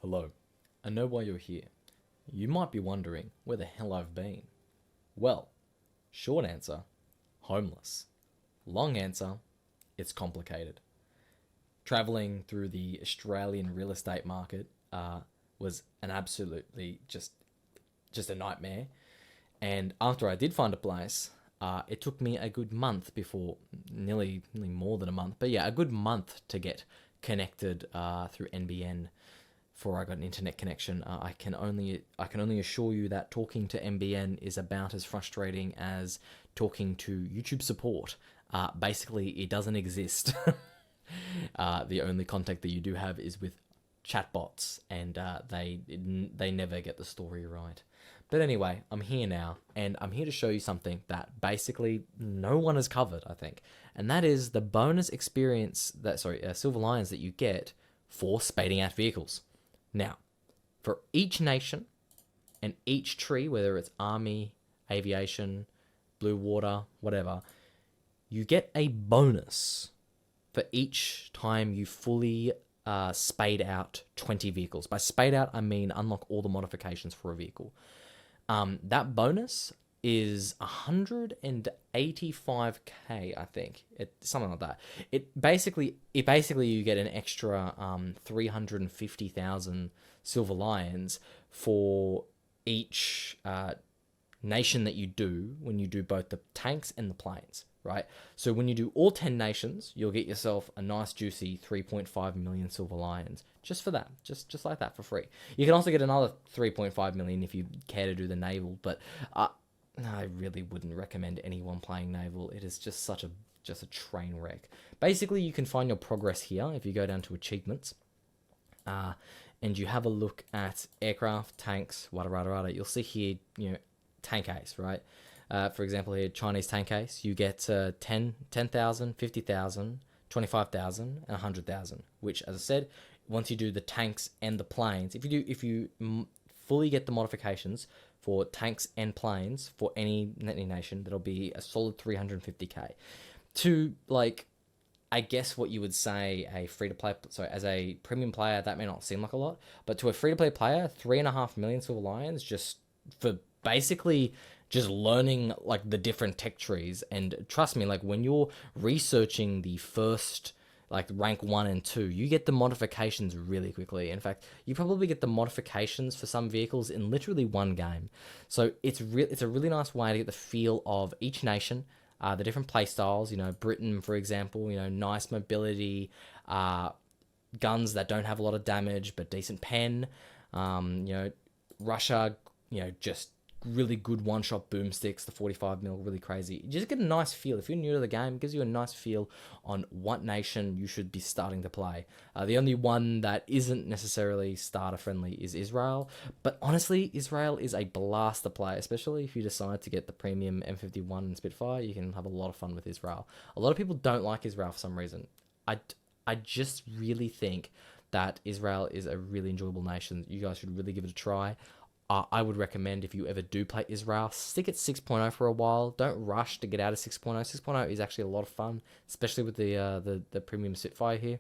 Hello, I know why you're here. You might be wondering where the hell I've been. Well, short answer, homeless. Long answer, it's complicated. Traveling through the Australian real estate market was an absolutely just a nightmare. And after I did find a place, it took me a good month before, nearly more than a month, but yeah, a good month to get connected through NBN. Before I got an internet connection, I can only assure you that talking to NBN is about as frustrating as talking to YouTube support. Basically, it doesn't exist. The only contact that you do have is with chatbots, and they never get the story right. But anyway, I'm here now, and I'm here to show you something that basically no one has covered, I think, and that is the bonus experience silver lions that you get for spading out vehicles. Now, for each nation and each tree, whether it's army, aviation, blue water, whatever, you get a bonus for each time you fully spade out 20 vehicles. By spade out, I mean unlock all the modifications for a vehicle. That bonus is 185k, I think. Something like that. It basically you get an extra 350,000 silver lions for each nation that you do when you do both the tanks and the planes, right? So when you do all 10 nations, you'll get yourself a nice juicy 3.5 million silver lions just for that, just like that, for free. You can also get another 3.5 million if you care to do the naval, but I really wouldn't recommend anyone playing naval. It is just a train wreck. Basically, you can find your progress here if you go down to achievements, and you have a look at aircraft, tanks, wada. You'll see here, tank ace, right? For example, here, Chinese tank ace, you get 10,000, 50,000, 25,000, and 100,000, which, as I said, once you do the tanks and the planes, if you fully get the modifications for tanks and planes for any nation, that'll be a solid 350k. To, like, I guess what you would say a free-to-play, so as a premium player, that may not seem like a lot, but to a free-to-play player, 3.5 million silver lions just for basically just learning, like, the different tech trees. And trust me, like, when you're researching the first, like, rank 1 and 2, you get the modifications really quickly. In fact, you probably get the modifications for some vehicles in literally one game. So it's a really nice way to get the feel of each nation, the different play styles. Britain, for example, nice mobility, guns that don't have a lot of damage but decent pen. Russia, just really good one-shot boomsticks, the 45mm, really crazy. You just get a nice feel. If you're new to the game, it gives you a nice feel on what nation you should be starting to play. The only one that isn't necessarily starter-friendly is Israel, but honestly, Israel is a blast to play, especially if you decide to get the premium M51 and Spitfire. You can have a lot of fun with Israel. A lot of people don't like Israel for some reason. I just really think that Israel is a really enjoyable nation. You guys should really give it a try. I would recommend, if you ever do play Israel, stick at 6.0 for a while. Don't rush to get out of 6.0. 6.0 is actually a lot of fun, especially with the premium Spitfire here.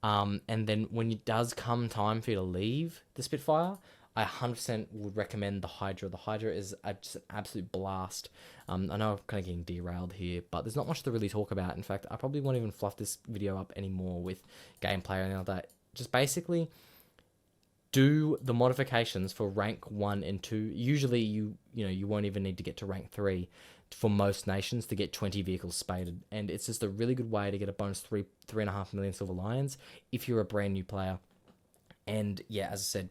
And then when it does come time for you to leave the Spitfire, I 100% would recommend the Hydra. The Hydra is just an absolute blast. I know I'm kind of getting derailed here, but there's not much to really talk about. In fact, I probably won't even fluff this video up anymore with gameplay or anything like that. Just basically do the modifications for rank 1 and 2. Usually you won't even need to get to rank 3 for most nations to get 20 vehicles spaded, and it's just a really good way to get a bonus 3.5 million silver lions if you're a brand new player. And yeah, as I said,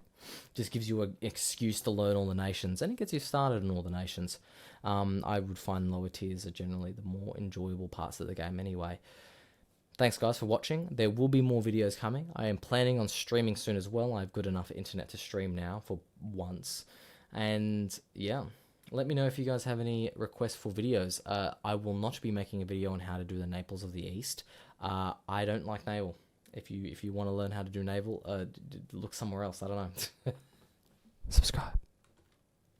just gives you an excuse to learn all the nations, and it gets you started in all the nations. I would find lower tiers are generally the more enjoyable parts of the game anyway. Thanks, guys, for watching. There will be more videos coming. I am planning on streaming soon as well. I have good enough internet to stream now for once. And yeah, let me know if you guys have any requests for videos. I will not be making a video on how to do the Naples of the East. I don't like naval. If you want to learn how to do naval, look somewhere else. I don't know. Subscribe.